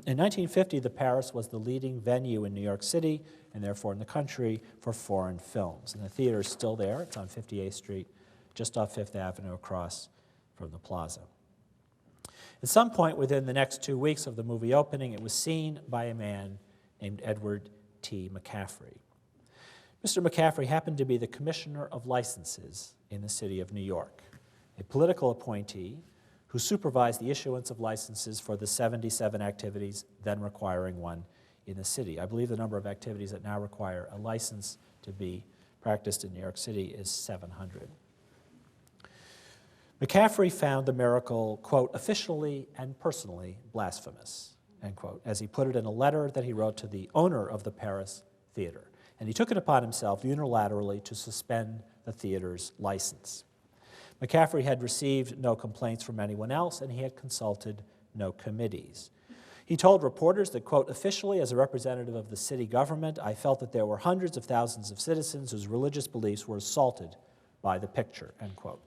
In 1950, the Paris was the leading venue in New York City, and therefore in the country, for foreign films. And the theater is still there. It's on 58th Street, just off Fifth Avenue across from the plaza. At some point within the next 2 weeks of the movie opening, it was seen by a man named Edward T. McCaffrey. Mr. McCaffrey happened to be the Commissioner of Licenses in the city of New York, a political appointee who supervised the issuance of licenses for the 77 activities then requiring one in the city. I believe the number of activities that now require a license to be practiced in New York City is 700. McCaffrey found The Miracle, quote, officially and personally blasphemous, end quote, as he put it in a letter that he wrote to the owner of the Paris Theater. And he took it upon himself unilaterally to suspend the theater's license. McCaffrey had received no complaints from anyone else, and he had consulted no committees. He told reporters that, quote, officially as a representative of the city government, I felt that there were hundreds of thousands of citizens whose religious beliefs were assaulted by the picture, end quote.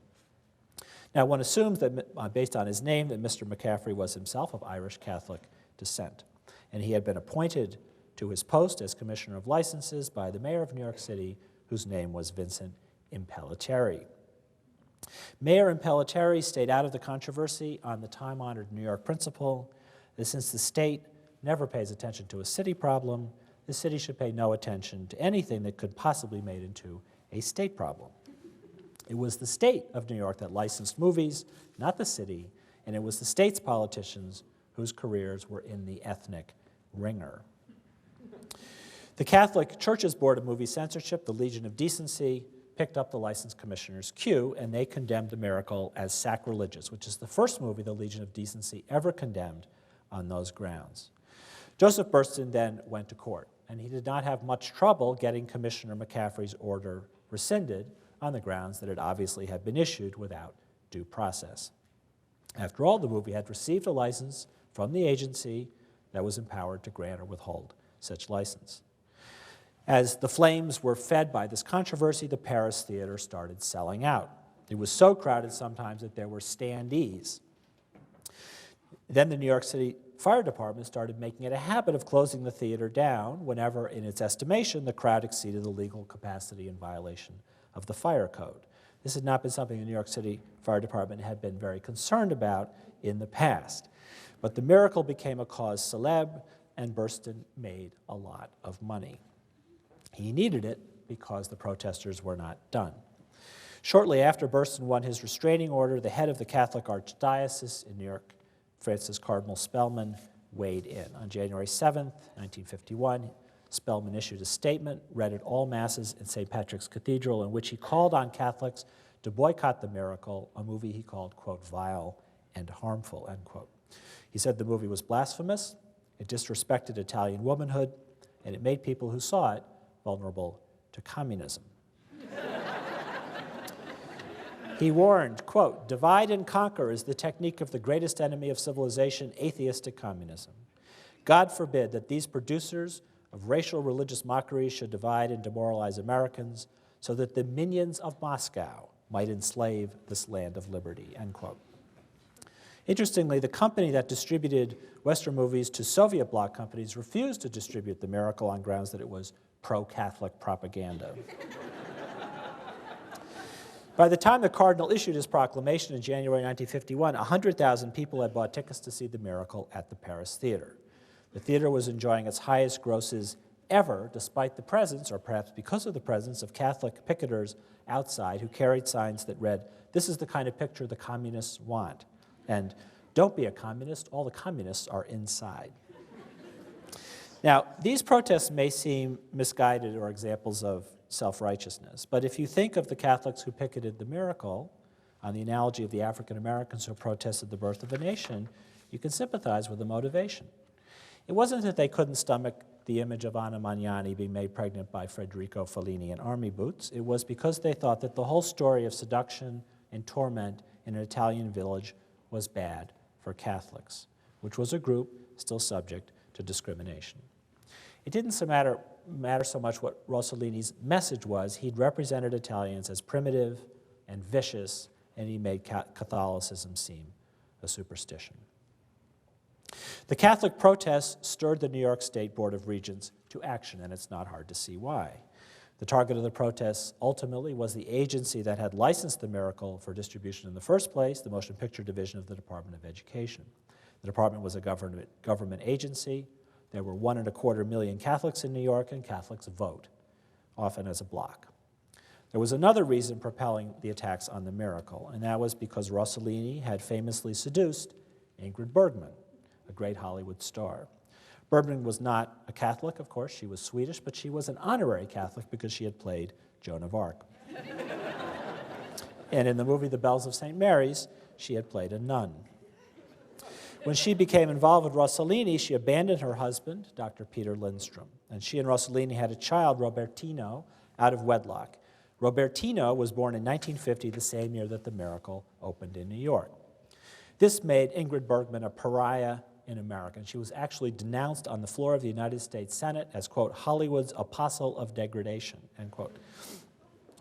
Now, one assumes that, based on his name, that Mr. McCaffrey was himself of Irish Catholic descent, and he had been appointed to his post as Commissioner of Licenses by the mayor of New York City, whose name was Vincent Impellitteri. Mayor Impellitteri stayed out of the controversy on the time-honored New York principle that since the state never pays attention to a city problem, the city should pay no attention to anything that could possibly be made into a state problem. It was the state of New York that licensed movies, not the city, and it was the state's politicians whose careers were in the ethnic ringer. The Catholic Church's Board of Movie Censorship, the Legion of Decency, picked up the license commissioner's cue, and they condemned The Miracle as sacrilegious, which is the first movie the Legion of Decency ever condemned on those grounds. Joseph Burston then went to court, and he did not have much trouble getting Commissioner McCaffrey's order rescinded on the grounds that it obviously had been issued without due process. After all, the movie had received a license from the agency that was empowered to grant or withhold such license. As the flames were fed by this controversy, the Paris theater started selling out. It was so crowded sometimes that there were standees. Then the New York City Fire Department started making it a habit of closing the theater down whenever, in its estimation, the crowd exceeded the legal capacity in violation of the fire code. This had not been something the New York City Fire Department had been very concerned about in the past. But the miracle became a cause célèbre, and Burstyn made a lot of money. He needed it because the protesters were not done. Shortly after Burstyn won his restraining order, the head of the Catholic Archdiocese in New York, Francis Cardinal Spellman, weighed in. On January 7th, 1951, Spellman issued a statement, read at all Masses in St. Patrick's Cathedral, in which he called on Catholics to boycott the miracle, a movie he called, quote, vile and harmful, end quote. He said the movie was blasphemous, it disrespected Italian womanhood, and it made people who saw it vulnerable to communism. He warned, quote, divide and conquer is the technique of the greatest enemy of civilization, atheistic communism. God forbid that these producers of racial religious mockery should divide and demoralize Americans so that the minions of Moscow might enslave this land of liberty, end quote. Interestingly, the company that distributed Western movies to Soviet bloc companies refused to distribute The Miracle on grounds that it was pro-Catholic propaganda. By the time the Cardinal issued his proclamation in January 1951, 100,000 people had bought tickets to see The Miracle at the Paris Theater. The theater was enjoying its highest grosses ever, despite the presence, or perhaps because of the presence, of Catholic picketers outside who carried signs that read, "This is the kind of picture the communists want," and "Don't be a communist, all the communists are inside." Now, these protests may seem misguided or examples of self-righteousness, but if you think of the Catholics who picketed The Miracle, on the analogy of the African Americans who protested the birth of a nation, you can sympathize with the motivation. It wasn't that they couldn't stomach the image of Anna Magnani being made pregnant by Federico Fellini in army boots. It was because they thought that the whole story of seduction and torment in an Italian village was bad for Catholics, which was a group still subject to discrimination. It didn't matter so much what Rossellini's message was. He'd represented Italians as primitive and vicious, and he made Catholicism seem a superstition. The Catholic protests stirred the New York State Board of Regents to action, and it's not hard to see why. The target of the protests ultimately was the agency that had licensed The Miracle for distribution in the first place, the Motion Picture Division of the Department of Education. The department was a government agency. There were 1.25 million Catholics in New York, and Catholics vote, often as a bloc. There was another reason propelling the attacks on The Miracle, and that was because Rossellini had famously seduced Ingrid Bergman, a great Hollywood star. Bergman was not a Catholic, of course. She was Swedish, but she was an honorary Catholic because she had played Joan of Arc. And in the movie The Bells of St. Mary's, she had played a nun. When she became involved with Rossellini, she abandoned her husband, Dr. Peter Lindstrom, and she and Rossellini had a child, Robertino, out of wedlock. Robertino was born in 1950, the same year that The Miracle opened in New York. This made Ingrid Bergman a pariah in America, and she was actually denounced on the floor of the United States Senate as, quote, Hollywood's apostle of degradation, end quote.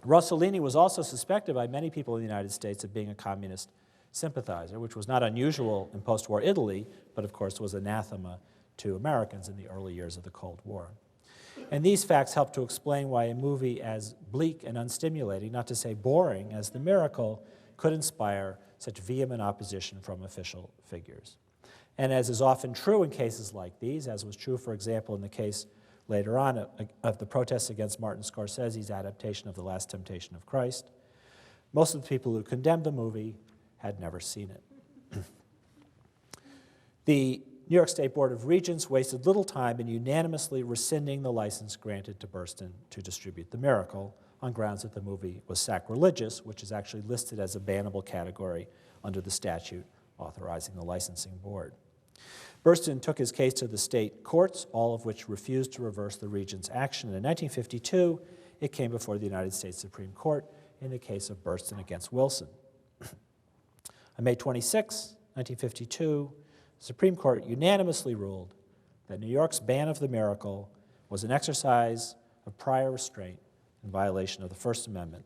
Rossellini was also suspected by many people in the United States of being a communist sympathizer, which was not unusual in post-war Italy, but of course was anathema to Americans in the early years of the Cold War. And these facts help to explain why a movie as bleak and unstimulating, not to say boring, as The Miracle could inspire such vehement opposition from official figures. And as is often true in cases like these, as was true, for example, in the case later on of the protests against Martin Scorsese's adaptation of The Last Temptation of Christ, most of the people who condemned the movie had never seen it. The New York State Board of Regents wasted little time in unanimously rescinding the license granted to Burstyn to distribute The Miracle on grounds that the movie was sacrilegious, which is actually listed as a bannable category under the statute authorizing the licensing board. Burstyn took his case to the state courts, all of which refused to reverse the Regents' action. And in 1952, it came before the United States Supreme Court, in the case of Burston against Wilson. On May 26, 1952, the Supreme Court unanimously ruled that New York's ban of the miracle was an exercise of prior restraint in violation of the First Amendment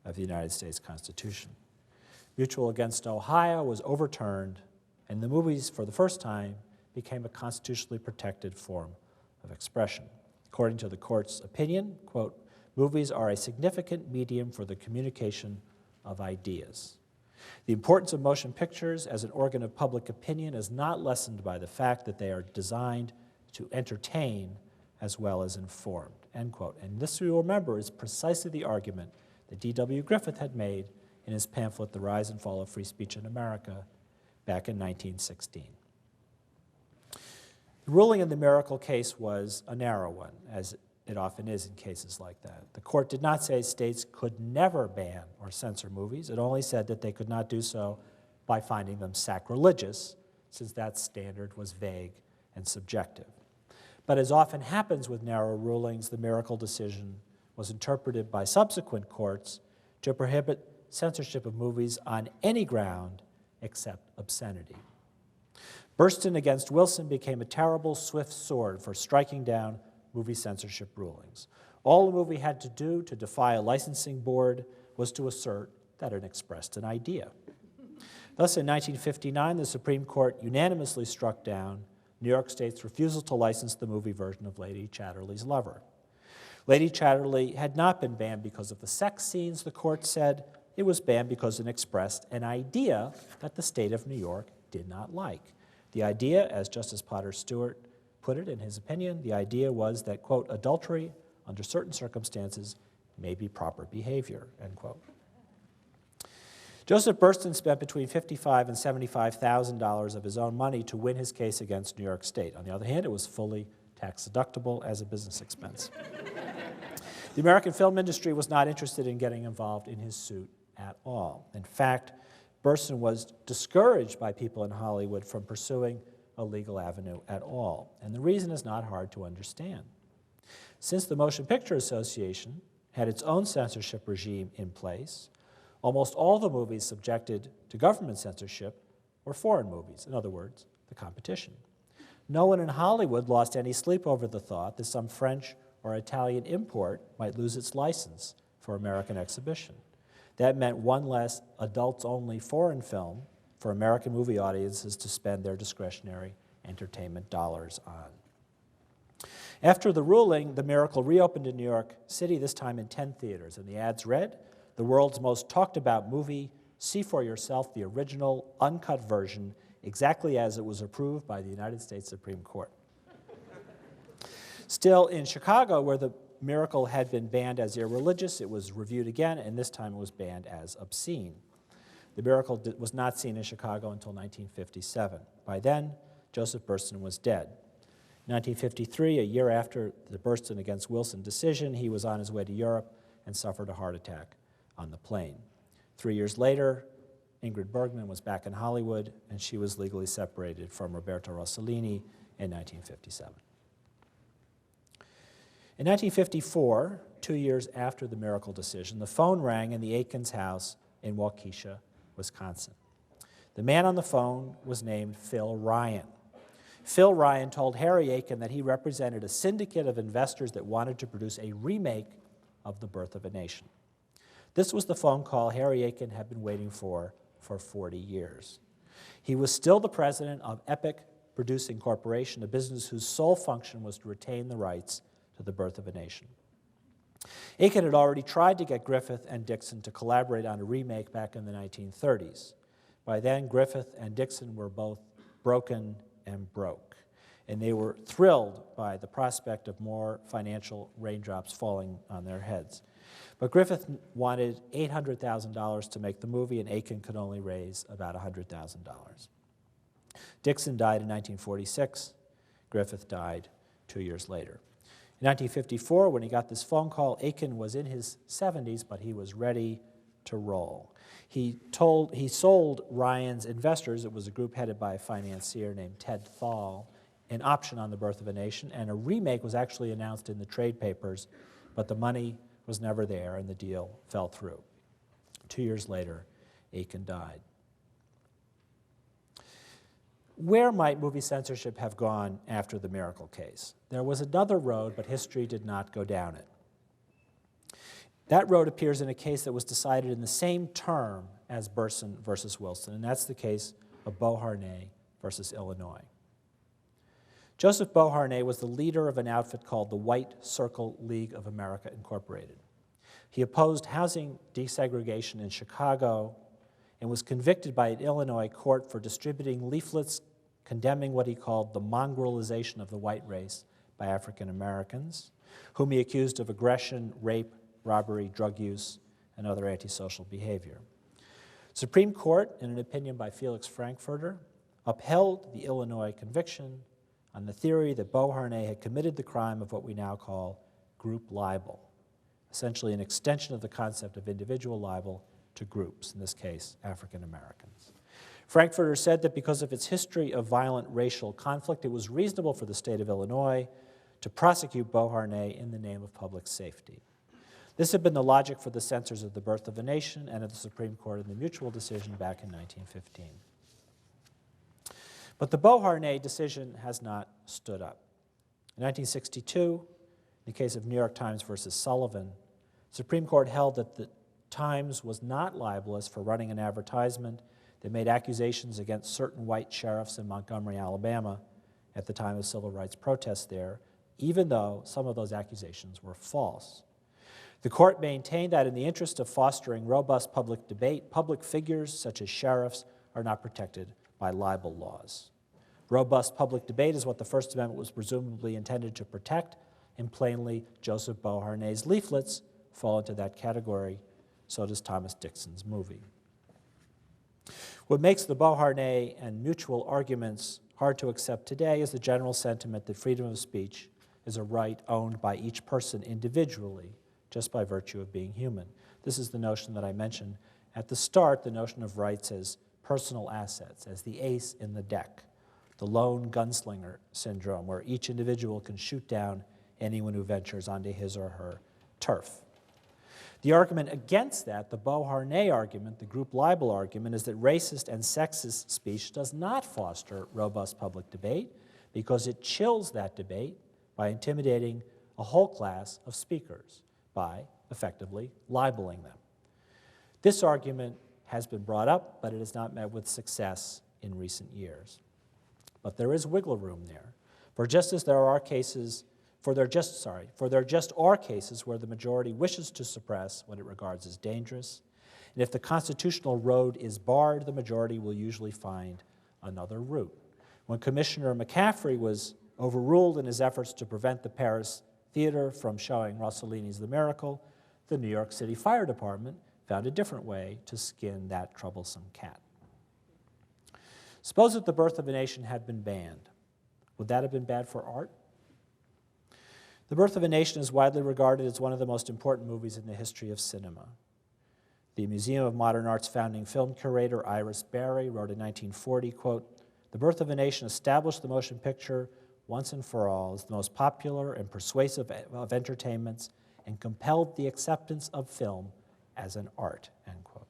of the United States Constitution. Mutual against Ohio was overturned, and the movies, for the first time, became a constitutionally protected form of expression. According to the court's opinion, quote, movies are a significant medium for the communication of ideas. The importance of motion pictures as an organ of public opinion is not lessened by the fact that they are designed to entertain as well as inform, end quote. And this, you'll remember, is precisely the argument that D.W. Griffith had made in his pamphlet, The Rise and Fall of Free Speech in America, back in 1916. The ruling in the Miracle case was a narrow one, as it often is in cases like that. The court did not say states could never ban or censor movies. It only said that they could not do so by finding them sacrilegious, since that standard was vague and subjective. But as often happens with narrow rulings, the Miracle decision was interpreted by subsequent courts to prohibit censorship of movies on any ground except obscenity. Burston against Wilson became a terrible, swift sword for striking down movie censorship rulings. All the movie had to do to defy a licensing board was to assert that it expressed an idea. Thus, in 1959, the Supreme Court unanimously struck down New York State's refusal to license the movie version of Lady Chatterley's Lover. Lady Chatterley had not been banned because of the sex scenes, the court said. It was banned because it expressed an idea that the state of New York did not like. The idea, as Justice Potter Stewart put it in his opinion, the idea was that, quote, adultery under certain circumstances may be proper behavior, end quote. Joseph Burston spent between $55,000 and $75,000 of his own money to win his case against New York State. On the other hand, it was fully tax deductible as a business expense. The American film industry was not interested in getting involved in his suit at all. In fact, Burston was discouraged by people in Hollywood from pursuing a legal avenue at all. And the reason is not hard to understand. Since the Motion Picture Association had its own censorship regime in place, almost all the movies subjected to government censorship were foreign movies, in other words, the competition. No one in Hollywood lost any sleep over the thought that some French or Italian import might lose its license for American exhibition. That meant one less adults-only foreign film for American movie audiences to spend their discretionary entertainment dollars on. After the ruling, the Miracle reopened in New York City, this time in 10 theaters, and the ads read, "The world's most talked about movie, see for yourself the original, uncut version, exactly as it was approved by the United States Supreme Court." Still, in Chicago, where the Miracle had been banned as irreligious, it was reviewed again, and this time it was banned as obscene. The Miracle was not seen in Chicago until 1957. By then, Joseph Burston was dead. In 1953, a year after the Burston against Wilson decision, he was on his way to Europe and suffered a heart attack on the plane. 3 years later, Ingrid Bergman was back in Hollywood, and she was legally separated from Roberto Rossellini in 1957. In 1954, 2 years after the Miracle decision, the phone rang in the Aikens house in Waukesha, Wisconsin. The man on the phone was named Phil Ryan. Phil Ryan told Harry Aiken that he represented a syndicate of investors that wanted to produce a remake of The Birth of a Nation. This was the phone call Harry Aiken had been waiting for 40 years. He was still the president of Epic Producing Corporation, a business whose sole function was to retain the rights to The Birth of a Nation. Aiken had already tried to get Griffith and Dixon to collaborate on a remake back in the 1930s. By then, Griffith and Dixon were both broken and broke, and they were thrilled by the prospect of more financial raindrops falling on their heads. But Griffith wanted $800,000 to make the movie, and Aiken could only raise about $100,000. Dixon died in 1946. Griffith died 2 years later. In 1954, when he got this phone call, Aiken was in his 70s, but he was ready to roll. He sold Ryan's investors, it was a group headed by a financier named Ted Thal, an option on The Birth of a Nation, and a remake was actually announced in the trade papers, but the money was never there and the deal fell through. 2 years later, Aiken died. Where might movie censorship have gone after the Miracle case? There was another road, but history did not go down it. That road appears in a case that was decided in the same term as Burson versus Wilson, and that's the case of Beauharnais versus Illinois. Joseph Beauharnais was the leader of an outfit called the White Circle League of America, Incorporated. He opposed housing desegregation in Chicago and was convicted by an Illinois court for distributing leaflets condemning what he called the mongrelization of the white race by African Americans, whom he accused of aggression, rape, robbery, drug use, and other antisocial behavior. Supreme Court, in an opinion by Felix Frankfurter, upheld the Illinois conviction on the theory that Beauharnais had committed the crime of what we now call group libel, essentially an extension of the concept of individual libel to groups, in this case, African Americans. Frankfurter said that because of its history of violent racial conflict, it was reasonable for the state of Illinois to prosecute Beauharnais in the name of public safety. This had been the logic for the censors of The Birth of a Nation and of the Supreme Court in the Mutual decision back in 1915. But the Beauharnais decision has not stood up. In 1962, in the case of New York Times versus Sullivan, the Supreme Court held that the Times was not libelous for running an advertisement that made accusations against certain white sheriffs in Montgomery, Alabama, at the time of civil rights protests there, even though some of those accusations were false. The court maintained that in the interest of fostering robust public debate, public figures such as sheriffs are not protected by libel laws. Robust public debate is what the First Amendment was presumably intended to protect, and plainly Joseph Beauharnais' leaflets fall into that category. So does Thomas Dixon's movie. What makes the Beauharnais and Mutual arguments hard to accept today is the general sentiment that freedom of speech is a right owned by each person individually, just by virtue of being human. This is the notion that I mentioned at the start, the notion of rights as personal assets, as the ace in the deck, the lone gunslinger syndrome, where each individual can shoot down anyone who ventures onto his or her turf. The argument against that, the Beauharnais argument, the group libel argument, is that racist and sexist speech does not foster robust public debate because it chills that debate by intimidating a whole class of speakers, by effectively libeling them. This argument has been brought up, but it has not met with success in recent years. But there is wiggle room there. For there just are cases where the majority wishes to suppress what it regards as dangerous. And if the constitutional road is barred, the majority will usually find another route. When Commissioner McCaffrey was overruled in his efforts to prevent the Paris Theater from showing Rossellini's The Miracle, the New York City Fire Department found a different way to skin that troublesome cat. Suppose that The Birth of a Nation had been banned. Would that have been bad for art? The Birth of a Nation is widely regarded as one of the most important movies in the history of cinema. The Museum of Modern Art's founding film curator, Iris Barry, wrote in 1940, quote, "The Birth of a Nation established the motion picture once and for all as the most popular and persuasive of entertainments and compelled the acceptance of film as an art," end quote.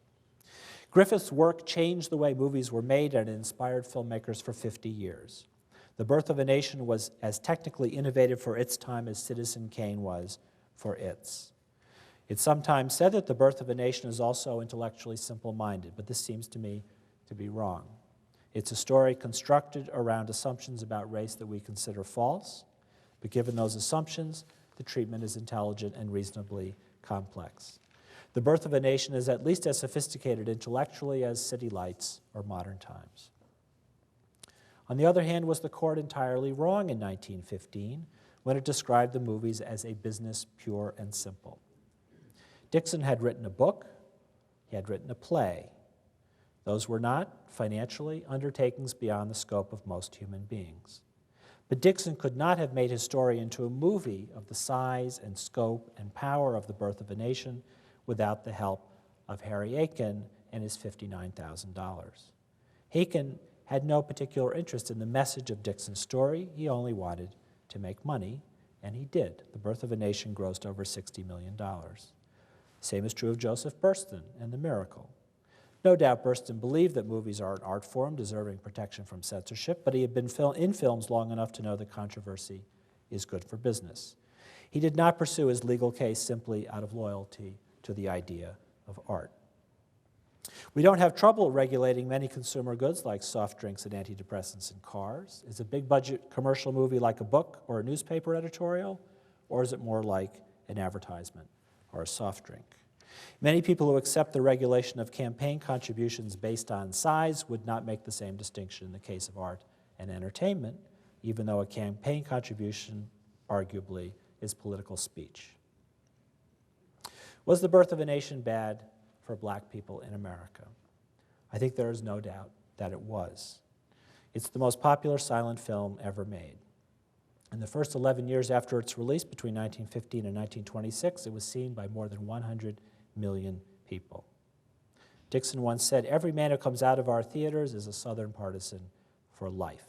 Griffith's work changed the way movies were made and inspired filmmakers for 50 years. The Birth of a Nation was as technically innovative for its time as Citizen Kane was for its. It's sometimes said that The Birth of a Nation is also intellectually simple-minded, but this seems to me to be wrong. It's a story constructed around assumptions about race that we consider false, but given those assumptions, the treatment is intelligent and reasonably complex. The Birth of a Nation is at least as sophisticated intellectually as City Lights or Modern Times. On the other hand, was the court entirely wrong in 1915 when it described the movies as a business pure and simple? Dixon had written a book, he had written a play. Those were not, financially, undertakings beyond the scope of most human beings. But Dixon could not have made his story into a movie of the size and scope and power of The Birth of a Nation without the help of Harry Aiken and his $59,000. Aiken had no particular interest in the message of Dixon's story. He only wanted to make money, and he did. The Birth of a Nation grossed over $60 million. Same is true of Joseph Burston and The Miracle. No doubt Burston believed that movies are an art form deserving protection from censorship, but he had been in films long enough to know that controversy is good for business. He did not pursue his legal case simply out of loyalty to the idea of art. We don't have trouble regulating many consumer goods like soft drinks and antidepressants and cars. Is a big-budget commercial movie like a book or a newspaper editorial, or is it more like an advertisement or a soft drink? Many people who accept the regulation of campaign contributions based on size would not make the same distinction in the case of art and entertainment, even though a campaign contribution arguably is political speech. Was The Birth of a Nation bad for black people in America? I think there is no doubt that it was. It's the most popular silent film ever made. In the first 11 years after its release, between 1915 and 1926, it was seen by more than 100 million people. Dixon once said, "Every man who comes out of our theaters is a Southern partisan for life."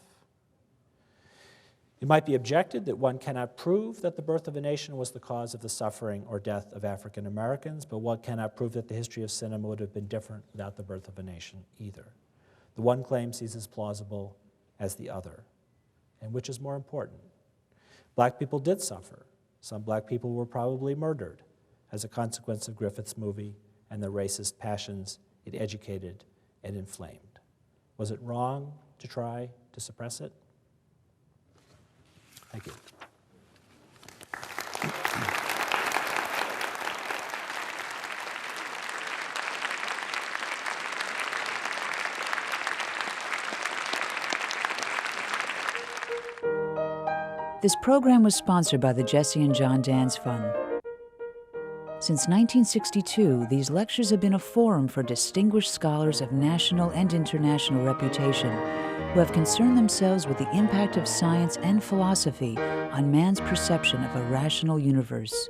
It might be objected that one cannot prove that The Birth of a Nation was the cause of the suffering or death of African Americans, but one cannot prove that the history of cinema would have been different without The Birth of a Nation either. The one claim seems as plausible as the other. And which is more important? Black people did suffer. Some black people were probably murdered as a consequence of Griffith's movie and the racist passions it educated and inflamed. Was it wrong to try to suppress it? Thank you. This program was sponsored by the Jesse and John Danz Fund. Since 1962, these lectures have been a forum for distinguished scholars of national and international reputation who have concerned themselves with the impact of science and philosophy on man's perception of a rational universe.